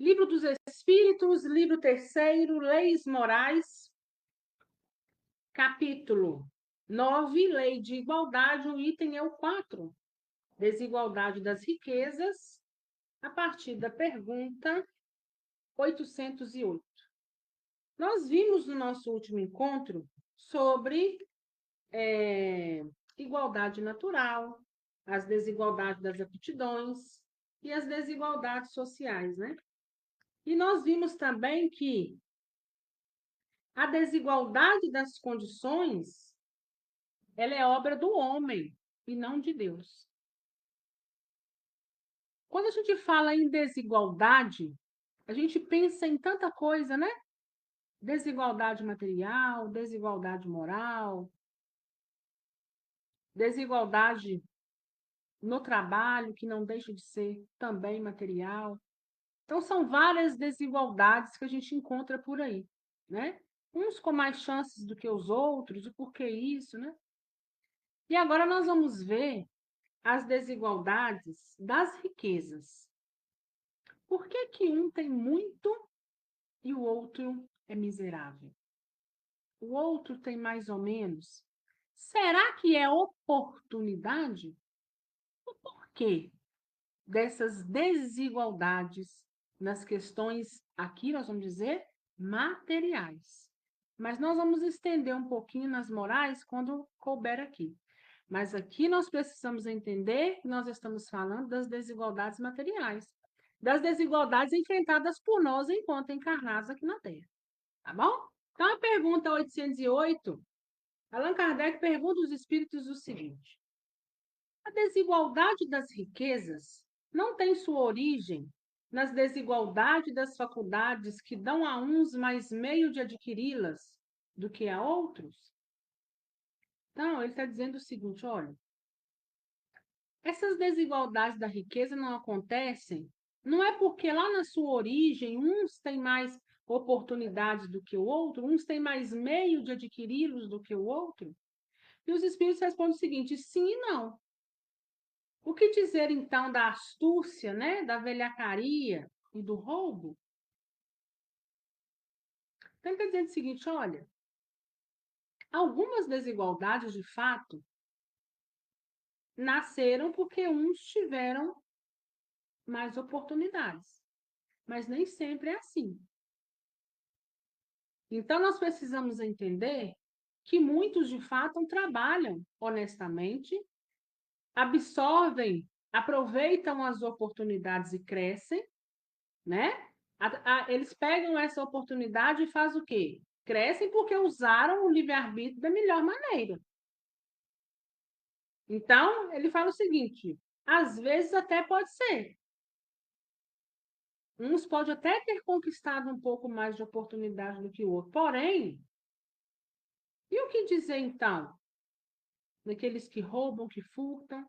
Livro dos Espíritos, livro 3º, Leis Morais, capítulo 9, Lei de Igualdade, o item é o 4, Desigualdade das Riquezas, a partir da pergunta 808. Nós vimos no nosso último encontro sobre igualdade natural, as desigualdades das aptidões e as desigualdades sociais, né? E nós vimos também que a desigualdade das condições, ela é obra do homem e não de Deus. Quando a gente fala em desigualdade, a gente pensa em tanta coisa, né? Desigualdade material, desigualdade moral, desigualdade no trabalho, que não deixa de ser também material. Então, são várias desigualdades que a gente encontra por aí, né? Uns com mais chances do que os outros, e por que isso, né? E agora nós vamos ver as desigualdades das riquezas. Por que que um tem muito e o outro é miserável? O outro tem mais ou menos? Será que é oportunidade? O porquê dessas desigualdades nas questões, aqui nós vamos dizer, materiais. Mas nós vamos estender um pouquinho nas morais quando couber aqui. Mas aqui nós precisamos entender que nós estamos falando das desigualdades materiais, das desigualdades enfrentadas por nós enquanto encarnados aqui na Terra. Tá bom? Então, a pergunta 808, Allan Kardec pergunta aos espíritos o seguinte: a desigualdade das riquezas não tem sua origem nas desigualdades das faculdades que dão a uns mais meio de adquiri-las do que a outros? Então, ele está dizendo o seguinte: olha, essas desigualdades da riqueza não acontecem, não é porque lá na sua origem uns têm mais oportunidades do que o outro, uns têm mais meio de adquiri-los do que o outro. E os espíritos respondem o seguinte: sim e não. O que dizer então da astúcia, né, da velhacaria e do roubo? Então, ele está dizendo o seguinte: olha, algumas desigualdades de fato nasceram porque uns tiveram mais oportunidades, mas nem sempre é assim. Então, nós precisamos entender que muitos, de fato, trabalham honestamente, absorvem, aproveitam as oportunidades e crescem, né? Eles pegam essa oportunidade e fazem o quê? Crescem porque usaram o livre-arbítrio da melhor maneira. Então, ele fala o seguinte: às vezes até pode ser. Uns podem até ter conquistado um pouco mais de oportunidade do que o outro. Porém, e o que dizer então daqueles que roubam, que furtam,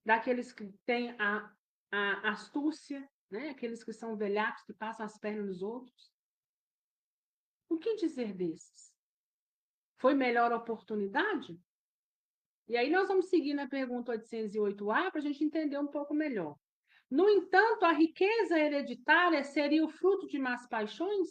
daqueles que têm a astúcia, né? Aqueles que são velhacos, que passam as pernas nos outros? O que dizer desses? Foi melhor oportunidade? E aí nós vamos seguir na pergunta 808A para a gente entender um pouco melhor. No entanto, a riqueza hereditária seria o fruto de más paixões?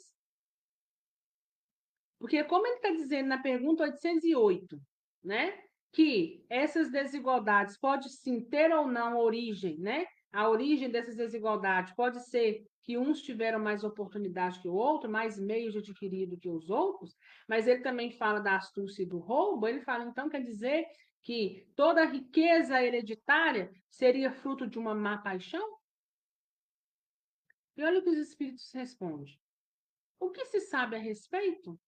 Porque, como ele está dizendo na pergunta 808, né, que essas desigualdades podem sim ter ou não origem, né? A origem dessas desigualdades pode ser que uns tiveram mais oportunidade que o outro, mais meios de adquirido que os outros, mas ele também fala da astúcia e do roubo. Ele fala, então, quer dizer que toda a riqueza hereditária seria fruto de uma má paixão? E olha o que os espíritos respondem. O que se sabe a respeito?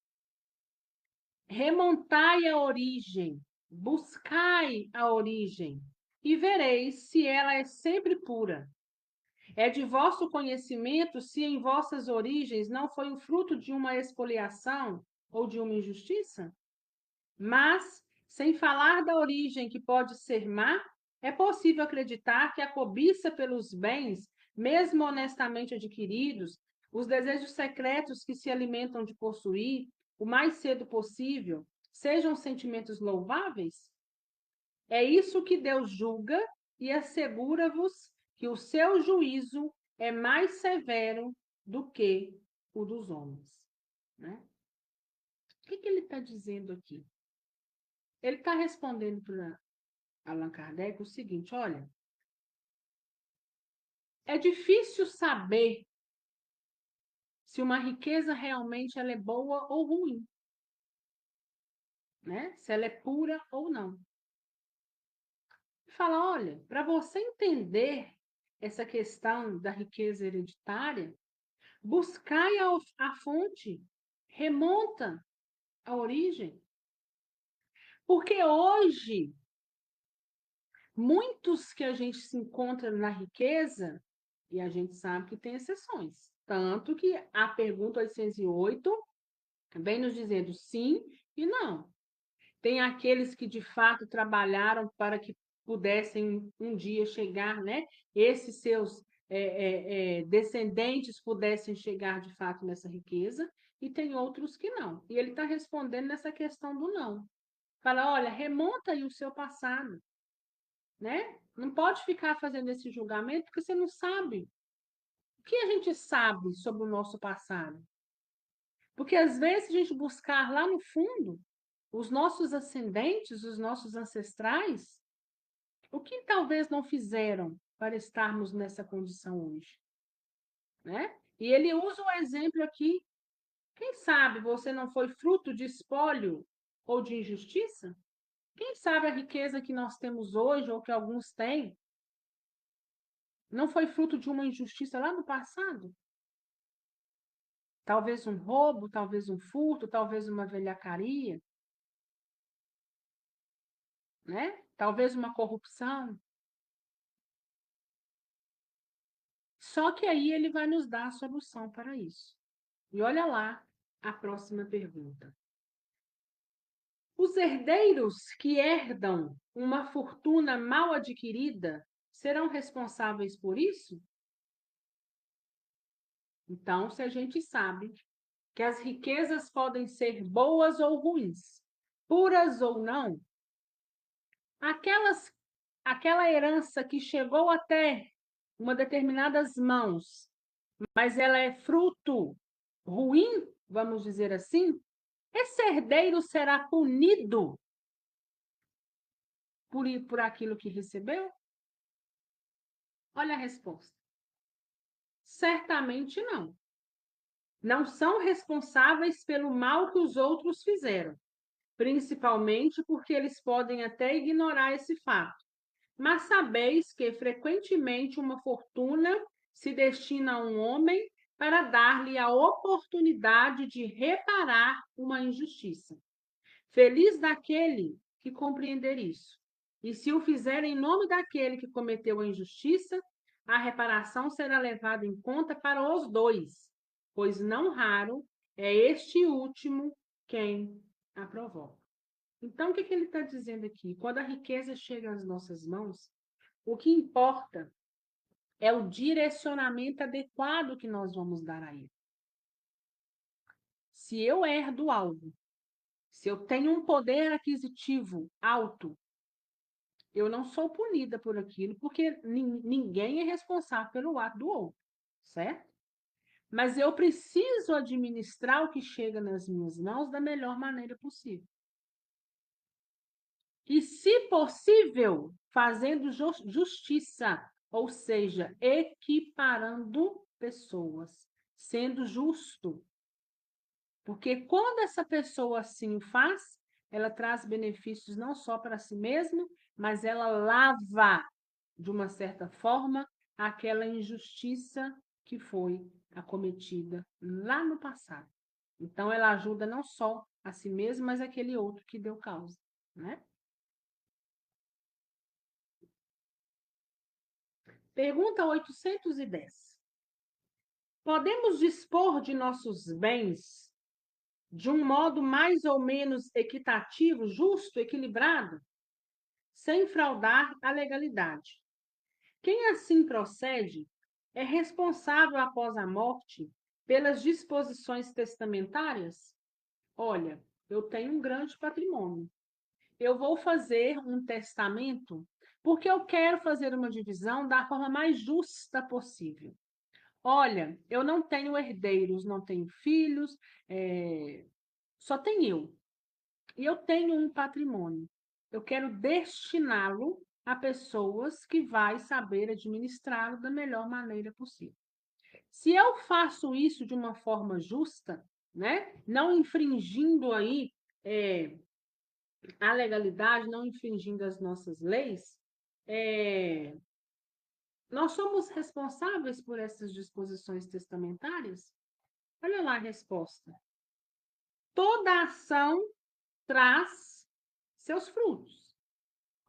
Remontai a origem, buscai a origem, e vereis se ela é sempre pura. É de vosso conhecimento se em vossas origens não foi o fruto de uma expoliação ou de uma injustiça? Mas, sem falar da origem que pode ser má, é possível acreditar que a cobiça pelos bens, mesmo honestamente adquiridos, os desejos secretos que se alimentam de possuir, o mais cedo possível, sejam sentimentos louváveis? É isso que Deus julga e assegura-vos que o seu juízo é mais severo do que o dos homens, né? O que ele está dizendo aqui? Ele está respondendo para Allan Kardec o seguinte: olha, é difícil saber se uma riqueza realmente ela é boa ou ruim, né? Se ela é pura ou não. Fala, olha, para você entender essa questão da riqueza hereditária, buscai a fonte, remonta a origem. Porque hoje, muitos que a gente se encontra na riqueza, e a gente sabe que tem exceções. Tanto que a pergunta 808 vem nos dizendo sim e não. Tem aqueles que de fato trabalharam para que pudessem um dia chegar, né? Esses seus descendentes pudessem chegar de fato nessa riqueza, e tem outros que não. E ele está respondendo nessa questão do não. Fala, olha, remonta aí o seu passado, né? Não pode ficar fazendo esse julgamento porque você não sabe. O que a gente sabe sobre o nosso passado? Porque às vezes a gente buscar lá no fundo os nossos ascendentes, os nossos ancestrais, o que talvez não fizeram para estarmos nessa condição hoje, né? E ele usa o exemplo aqui, quem sabe você não foi fruto de espólio ou de injustiça? Quem sabe a riqueza que nós temos hoje, ou que alguns têm, não foi fruto de uma injustiça lá no passado? Talvez um roubo, talvez um furto, talvez uma velhacaria, né? Talvez uma corrupção. Só que aí ele vai nos dar a solução para isso. E olha lá a próxima pergunta. Os herdeiros que herdam uma fortuna mal adquirida serão responsáveis por isso? Então, se a gente sabe que as riquezas podem ser boas ou ruins, puras ou não, aquela herança que chegou até uma determinadas mãos, mas ela é fruto ruim, vamos dizer assim, esse herdeiro será punido por aquilo que recebeu? Olha a resposta. Certamente não. Não são responsáveis pelo mal que os outros fizeram, principalmente porque eles podem até ignorar esse fato. Mas sabeis que frequentemente uma fortuna se destina a um homem para dar-lhe a oportunidade de reparar uma injustiça. Feliz daquele que compreender isso. E se o fizer em nome daquele que cometeu a injustiça, a reparação será levada em conta para os dois, pois não raro é este último quem a provoca. Então, o que ele está dizendo aqui? Quando a riqueza chega às nossas mãos, o que importa é o direcionamento adequado que nós vamos dar a ele. Se eu herdo algo, se eu tenho um poder aquisitivo alto, eu não sou punida por aquilo, porque ninguém é responsável pelo ato do outro, certo? Mas eu preciso administrar o que chega nas minhas mãos da melhor maneira possível. E, se possível, fazendo justiça, ou seja, equiparando pessoas, sendo justo. Porque quando essa pessoa assim o faz, ela traz benefícios não só para si mesma, mas ela lava, de uma certa forma, aquela injustiça que foi acometida lá no passado. Então, ela ajuda não só a si mesma, mas aquele outro que deu causa, né? Pergunta 810. Podemos dispor de nossos bens de um modo mais ou menos equitativo, justo, equilibrado, sem fraudar a legalidade? Quem assim procede é responsável após a morte pelas disposições testamentárias? Olha, eu tenho um grande patrimônio. Eu vou fazer um testamento porque eu quero fazer uma divisão da forma mais justa possível. Olha, eu não tenho herdeiros, não tenho filhos, só tem eu. E eu tenho um patrimônio. Eu quero destiná-lo a pessoas que vai saber administrá-lo da melhor maneira possível. Se eu faço isso de uma forma justa, né, não infringindo aí a legalidade, não infringindo as nossas leis, nós somos responsáveis por essas disposições testamentárias? Olha lá a resposta. Toda ação traz seus frutos.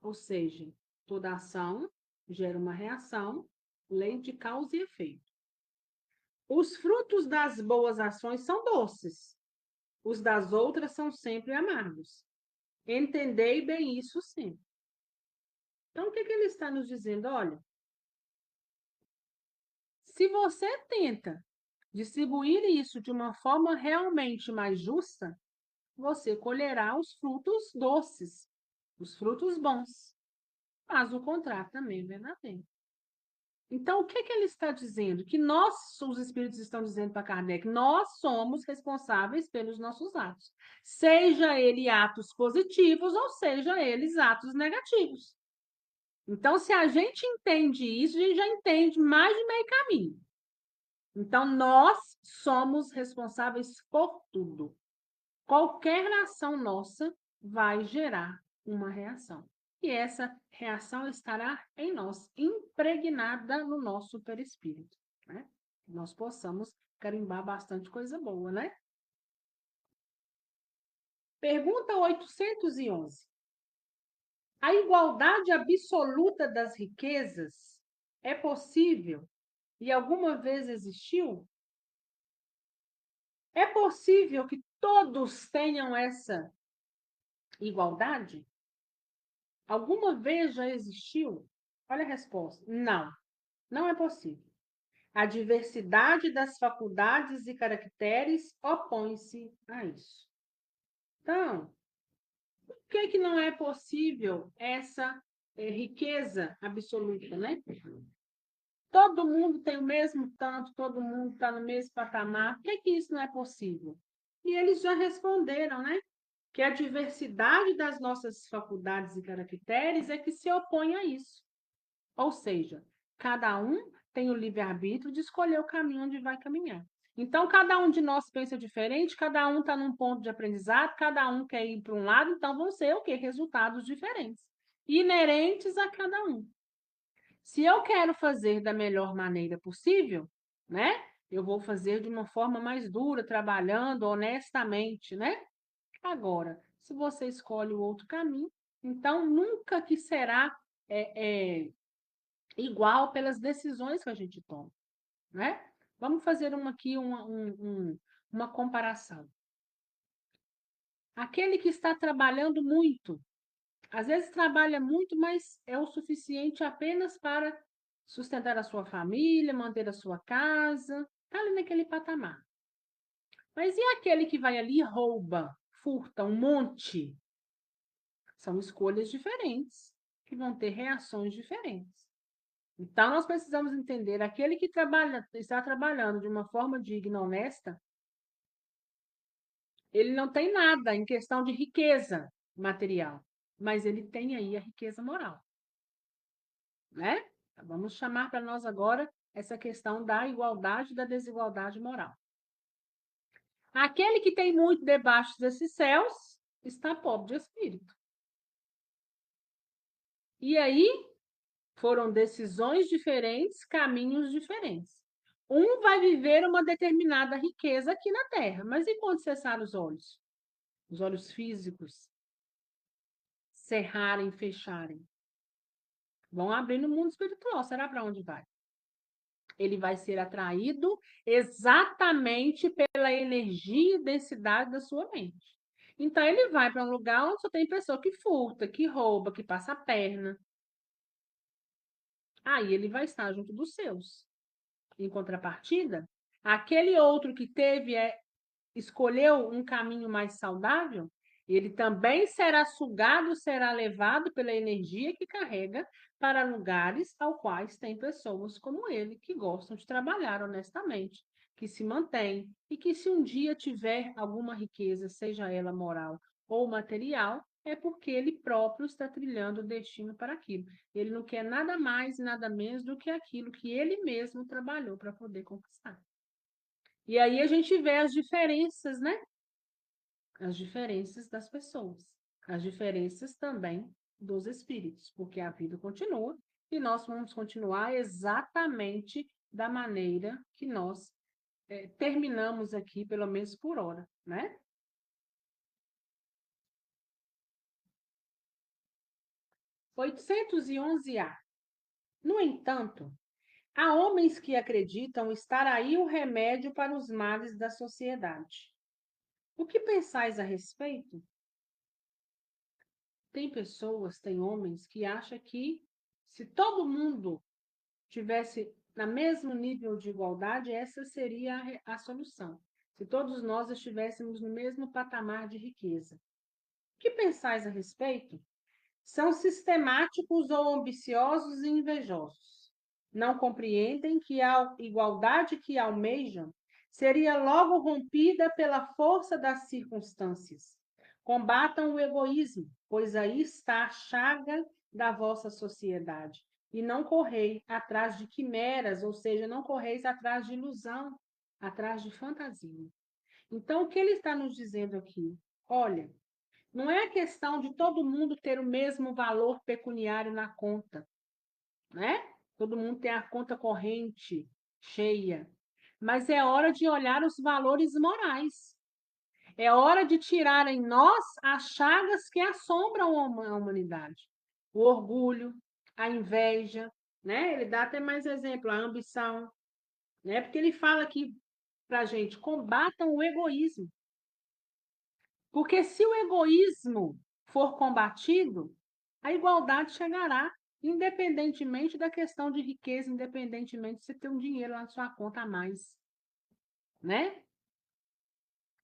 Ou seja, toda ação gera uma reação, lei de causa e efeito. Os frutos das boas ações são doces, os das outras são sempre amargos. Entendei bem isso sempre. Então, o que ele está nos dizendo? Olha, se você tenta distribuir isso de uma forma realmente mais justa, você colherá os frutos doces, os frutos bons. Mas o contrário também é verdadeiro. Então, o que ele está dizendo? Que nós, os espíritos estão dizendo para Kardec, nós somos responsáveis pelos nossos atos. Seja ele atos positivos ou seja eles atos negativos. Então, se a gente entende isso, a gente já entende mais de meio caminho. Então, nós somos responsáveis por tudo. Qualquer ação nossa vai gerar uma reação. E essa reação estará em nós, impregnada no nosso perispírito, né? Que nós possamos carimbar bastante coisa boa, né? Pergunta 811. A igualdade absoluta das riquezas é possível e alguma vez existiu? É possível que todos tenham essa igualdade? Alguma vez já existiu? Olha a resposta. Não, não é possível. A diversidade das faculdades e caracteres opõe-se a isso. Então, por que não é possível essa riqueza absoluta, né? Todo mundo tem o mesmo tanto, todo mundo está no mesmo patamar. Por que isso não é possível? E eles já responderam, né? Que a diversidade das nossas faculdades e caracteres é que se opõe a isso. Ou seja, cada um tem o livre-arbítrio de escolher o caminho onde vai caminhar. Então, cada um de nós pensa diferente, cada um está num ponto de aprendizado, cada um quer ir para um lado, então vão ser o quê? Resultados diferentes, inerentes a cada um. Se eu quero fazer da melhor maneira possível, né? Eu vou fazer de uma forma mais dura, trabalhando honestamente, né? Agora, se você escolhe o outro caminho, então nunca que será igual pelas decisões que a gente toma, né? Vamos fazer uma comparação. Aquele que está trabalhando muito, às vezes trabalha muito, mas é o suficiente apenas para sustentar a sua família, manter a sua casa, está ali naquele patamar. Mas e aquele que vai ali e rouba, furta um monte? São escolhas diferentes, que vão ter reações diferentes. Então, nós precisamos entender, aquele que está trabalhando de uma forma digna, honesta, ele não tem nada em questão de riqueza material, mas ele tem aí a riqueza moral, né? Então, vamos chamar para nós agora essa questão da igualdade e da desigualdade moral. Aquele que tem muito debaixo desses céus está pobre de espírito. E aí foram decisões diferentes, caminhos diferentes. Um vai viver uma determinada riqueza aqui na Terra, mas e quando cessar os olhos? Os olhos físicos cerrarem, fecharem. Vão abrir no mundo espiritual. Será para onde vai? Ele vai ser atraído exatamente pela energia e densidade da sua mente. Então, ele vai para um lugar onde só tem pessoa que furta, que rouba, que passa a perna. Aí ele vai estar junto dos seus. Em contrapartida, aquele outro que escolheu um caminho mais saudável, Ele também será sugado, será levado pela energia que carrega para lugares ao quais tem pessoas como ele, que gostam de trabalhar honestamente, que se mantêm e que, se um dia tiver alguma riqueza, seja ela moral ou material, é porque ele próprio está trilhando o destino para aquilo. Ele não quer nada mais e nada menos do que aquilo que ele mesmo trabalhou para poder conquistar. E aí a gente vê as diferenças, né? As diferenças das pessoas, as diferenças também dos espíritos, porque a vida continua e nós vamos continuar exatamente da maneira que nós terminamos aqui, pelo menos por hora, né? 811A. No entanto, há homens que acreditam estar aí o remédio para os males da sociedade. O que pensais a respeito? Tem pessoas, tem homens que acham que se todo mundo tivesse no mesmo nível de igualdade, essa seria a solução. Se todos nós estivéssemos no mesmo patamar de riqueza. O que pensais a respeito? São sistemáticos ou ambiciosos e invejosos. Não compreendem que a igualdade que almejam seria logo rompida pela força das circunstâncias. Combatam o egoísmo, pois aí está a chaga da vossa sociedade. E não correi atrás de quimeras, ou seja, não correis atrás de ilusão, atrás de fantasia. Então, o que ele está nos dizendo aqui? Olha, não é questão de todo mundo ter o mesmo valor pecuniário na conta, né? Todo mundo tem a conta corrente cheia. Mas é hora de olhar os valores morais. É hora de tirar em nós as chagas que assombram a humanidade. O orgulho, a inveja, né? Ele dá até mais exemplo, a ambição, né? Porque ele fala aqui para a gente, combatam o egoísmo. Porque se o egoísmo for combatido, a igualdade chegará, independentemente da questão de riqueza, independentemente de você ter um dinheiro lá na sua conta a mais, né?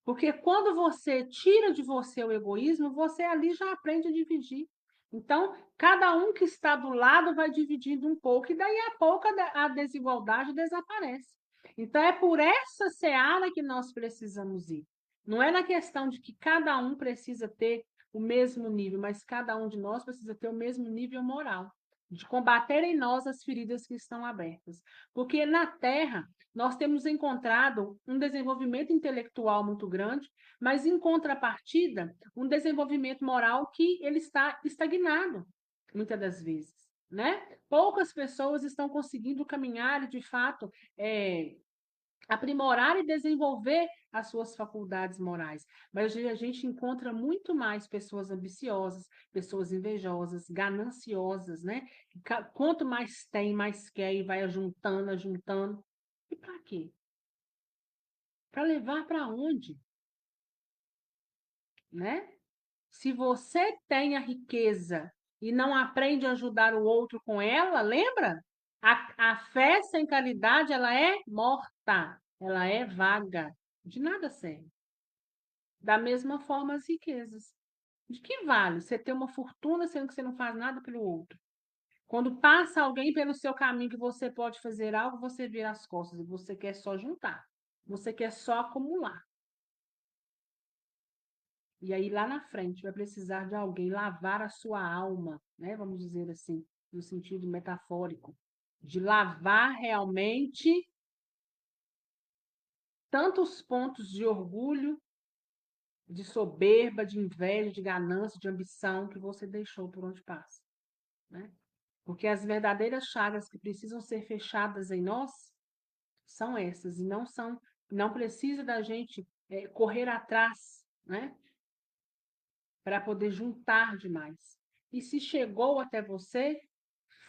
Porque quando você tira de você o egoísmo, você ali já aprende a dividir. Então, cada um que está do lado vai dividindo um pouco, e daí a pouco a desigualdade desaparece. Então, é por essa seara que nós precisamos ir. Não é na questão de que cada um precisa ter o mesmo nível, mas cada um de nós precisa ter o mesmo nível moral, de combater em nós as feridas que estão abertas. Porque na Terra, nós temos encontrado um desenvolvimento intelectual muito grande, mas em contrapartida, um desenvolvimento moral que ele está estagnado, muitas das vezes, né? Poucas pessoas estão conseguindo caminhar e, de fato, aprimorar e desenvolver as suas faculdades morais. Mas a gente encontra muito mais pessoas ambiciosas, pessoas invejosas, gananciosas, né? Quanto mais tem, mais quer e vai ajuntando, ajuntando. E para quê? Para levar para onde, né? Se você tem a riqueza e não aprende a ajudar o outro com ela, lembra? A fé sem caridade, ela é morta, ela é vaga, de nada serve. Da mesma forma as riquezas. De que vale você ter uma fortuna sendo que você não faz nada pelo outro? Quando passa alguém pelo seu caminho que você pode fazer algo, você vira as costas e você quer só juntar. Você quer só acumular. E aí, lá na frente, vai precisar de alguém lavar a sua alma, né? Vamos dizer assim, no sentido metafórico, de lavar realmente tantos pontos de orgulho, de soberba, de inveja, de ganância, de ambição que você deixou por onde passa, né? Porque as verdadeiras chagas que precisam ser fechadas em nós são essas, e não precisa da gente correr atrás, né? Para poder juntar demais. E se chegou até você,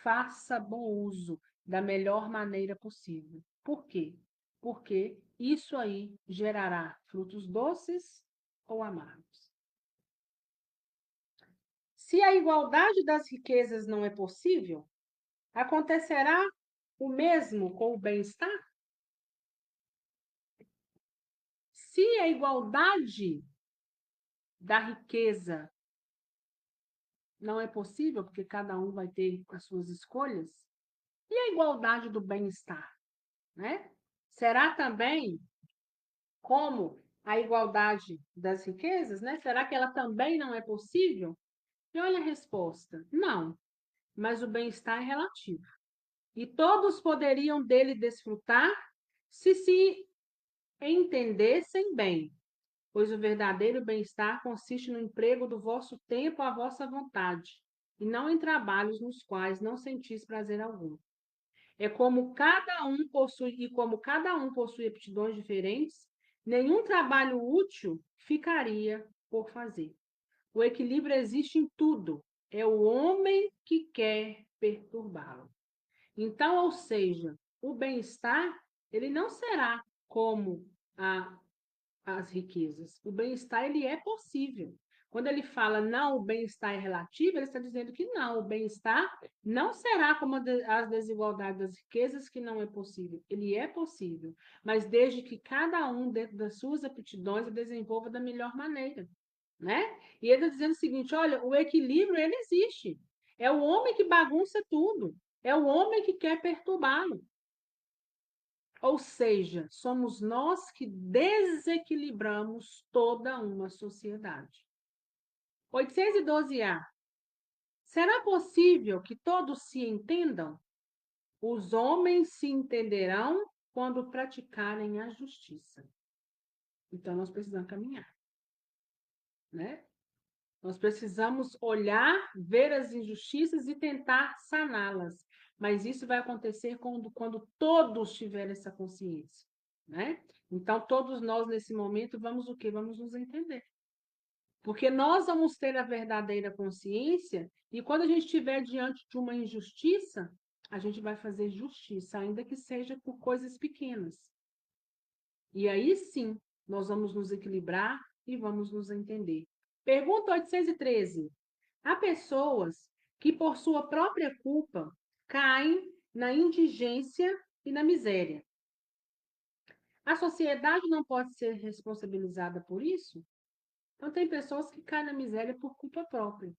faça bom uso da melhor maneira possível. Por quê? Porque isso aí gerará frutos doces ou amargos. Se a igualdade das riquezas não é possível, acontecerá o mesmo com o bem-estar? Se a igualdade da riqueza não é possível, porque cada um vai ter as suas escolhas? E a igualdade do bem-estar, né? Será também como a igualdade das riquezas, né? Será que ela também não é possível? E olha a resposta: não, mas o bem-estar é relativo. E todos poderiam dele desfrutar se entendessem bem, pois o verdadeiro bem-estar consiste no emprego do vosso tempo à vossa vontade, e não em trabalhos nos quais não sentis prazer algum. É como cada um possui, e como cada um possui aptidões diferentes, nenhum trabalho útil ficaria por fazer. O equilíbrio existe em tudo. É o homem que quer perturbá-lo. Então, ou seja, o bem-estar, ele não será como a as riquezas. O bem-estar, ele é possível. Quando ele fala não, o bem-estar é relativo, ele está dizendo que não, o bem-estar não será como as desigualdades das riquezas, que não é possível. Ele é possível, mas desde que cada um, dentro das suas aptidões, desenvolva da melhor maneira, né? E ele está dizendo o seguinte, olha, o equilíbrio, ele existe. É o homem que bagunça tudo. É o homem que quer perturbá-lo. Ou seja, somos nós que desequilibramos toda uma sociedade. 812A. Será possível que todos se entendam? Os homens se entenderão quando praticarem a justiça. Então, nós precisamos caminhar, né? Nós precisamos olhar, ver as injustiças e tentar saná-las. Mas isso vai acontecer quando todos tiverem essa consciência, né? Então, todos nós, nesse momento, vamos o quê? Vamos nos entender. Porque nós vamos ter a verdadeira consciência e quando a gente estiver diante de uma injustiça, a gente vai fazer justiça, ainda que seja por coisas pequenas. E aí sim, nós vamos nos equilibrar e vamos nos entender. Pergunta 813. Há pessoas que, por sua própria culpa, caem na indigência e na miséria. A sociedade não pode ser responsabilizada por isso? Então, tem pessoas que caem na miséria por culpa própria.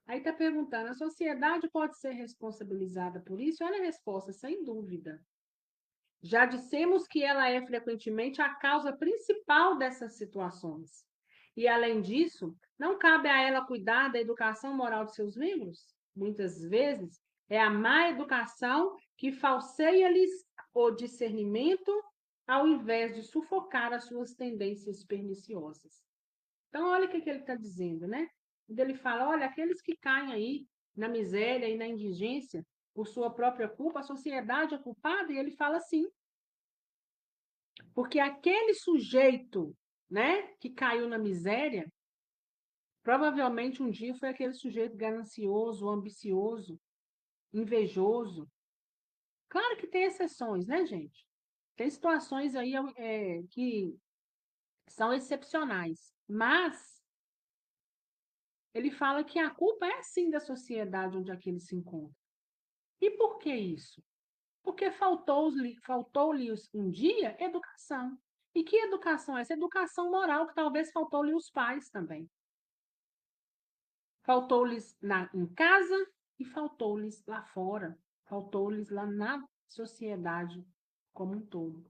Aí está perguntando, a sociedade pode ser responsabilizada por isso? Olha a resposta, sem dúvida. Já dissemos que ela é frequentemente a causa principal dessas situações. E, além disso, não cabe a ela cuidar da educação moral de seus membros? Muitas vezes, é a má educação que falseia-lhes o discernimento ao invés de sufocar as suas tendências perniciosas. Então, olha o que ele está dizendo, né? Quando ele fala, olha, aqueles que caem aí na miséria e na indigência por sua própria culpa, a sociedade é culpada, e ele fala assim, porque aquele sujeito, né, que caiu na miséria, provavelmente um dia foi aquele sujeito ganancioso, ambicioso, invejoso. Claro que tem exceções, né, gente? Tem situações aí que são excepcionais, mas ele fala que a culpa é sim da sociedade onde aquele se encontra. E por que isso? Porque faltou-lhe um dia educação. E que educação é essa? Educação moral, que talvez faltou-lhe os pais também. Faltou-lhes em casa e faltou-lhes lá fora. Faltou-lhes lá na sociedade como um todo.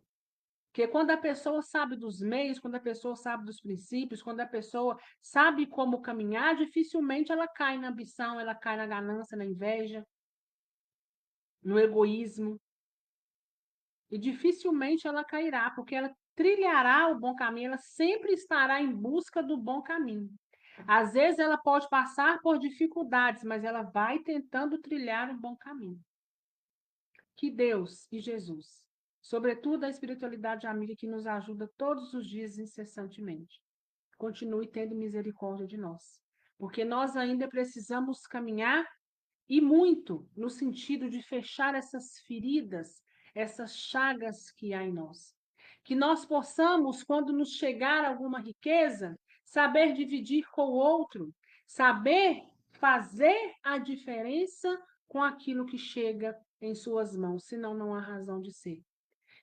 Porque quando a pessoa sabe dos meios, quando a pessoa sabe dos princípios, quando a pessoa sabe como caminhar, dificilmente ela cai na ambição, ela cai na ganância, na inveja, no egoísmo. E dificilmente ela cairá, porque ela trilhará o bom caminho, ela sempre estará em busca do bom caminho. Às vezes ela pode passar por dificuldades, mas ela vai tentando trilhar o bom caminho. Que Deus e Jesus, sobretudo a espiritualidade amiga que nos ajuda todos os dias incessantemente, continue tendo misericórdia de nós, porque nós ainda precisamos caminhar e muito no sentido de fechar essas feridas, essas chagas que há em nós. Que nós possamos, quando nos chegar alguma riqueza, saber dividir com o outro, saber fazer a diferença com aquilo que chega em suas mãos, senão não há razão de ser.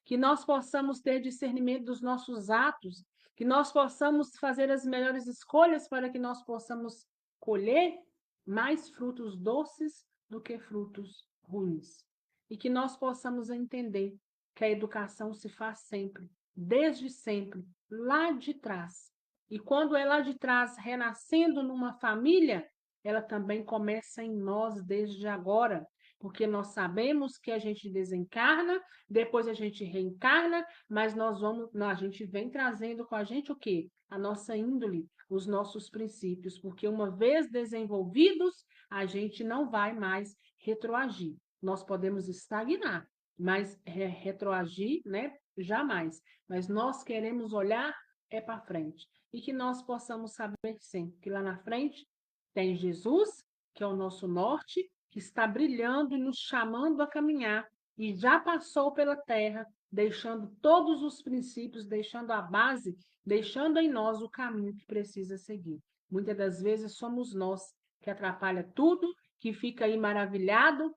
Que nós possamos ter discernimento dos nossos atos, que nós possamos fazer as melhores escolhas para que nós possamos colher mais frutos doces do que frutos ruins. E que nós possamos entender que a educação se faz sempre, desde sempre, lá de trás. E quando é lá de trás, renascendo numa família, ela também começa em nós desde agora, porque nós sabemos que a gente desencarna, depois a gente reencarna, mas a gente vem trazendo com a gente o quê? A nossa índole, os nossos princípios, porque uma vez desenvolvidos, a gente não vai mais retroagir. Nós podemos estagnar, mas retroagir, né? Jamais. Mas nós queremos olhar para frente e que nós possamos saber sempre que lá na frente tem Jesus, que é o nosso norte, que está brilhando e nos chamando a caminhar e já passou pela terra, deixando todos os princípios, deixando a base, deixando em nós o caminho que precisa seguir. Muitas das vezes somos nós que atrapalha tudo, que fica aí maravilhado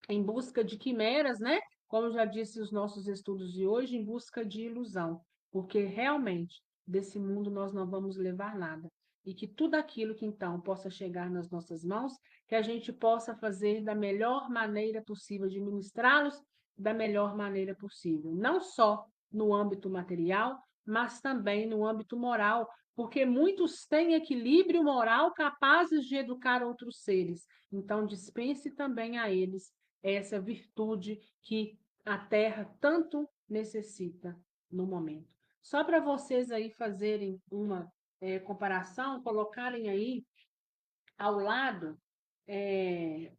em busca de quimeras, né? Como já disse os nossos estudos de hoje, em busca de ilusão, porque realmente desse mundo nós não vamos levar nada. E que tudo aquilo que então possa chegar nas nossas mãos, que a gente possa fazer da melhor maneira possível, administrá-los da melhor maneira possível, não só no âmbito material, mas também no âmbito moral, porque muitos têm equilíbrio moral capazes de educar outros seres. Então, dispense também a eles essa virtude que a Terra tanto necessita no momento. Só para vocês aí fazerem uma comparação, colocarem aí ao lado, é,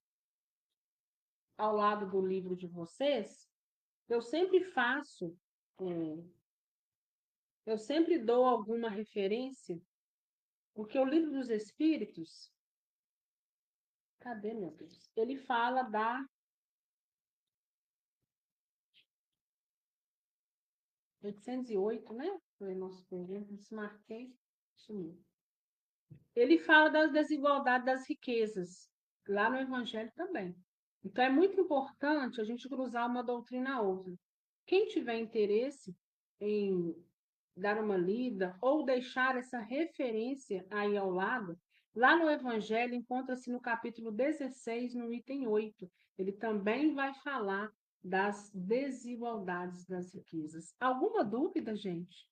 ao lado do livro de vocês, eu sempre faço, é, eu sempre dou alguma referência, porque o livro dos Espíritos, cadê, meu Deus? Ele fala da 808, né? Foi nosso pergunta, desmarquei, sumiu. Ele fala das desigualdades das riquezas, lá no Evangelho também. Então, é muito importante a gente cruzar uma doutrina a outra. Quem tiver interesse em dar uma lida ou deixar essa referência aí ao lado, lá no Evangelho encontra-se no capítulo 16, no item 8. Ele também vai falar das desigualdades das riquezas. Alguma dúvida, gente?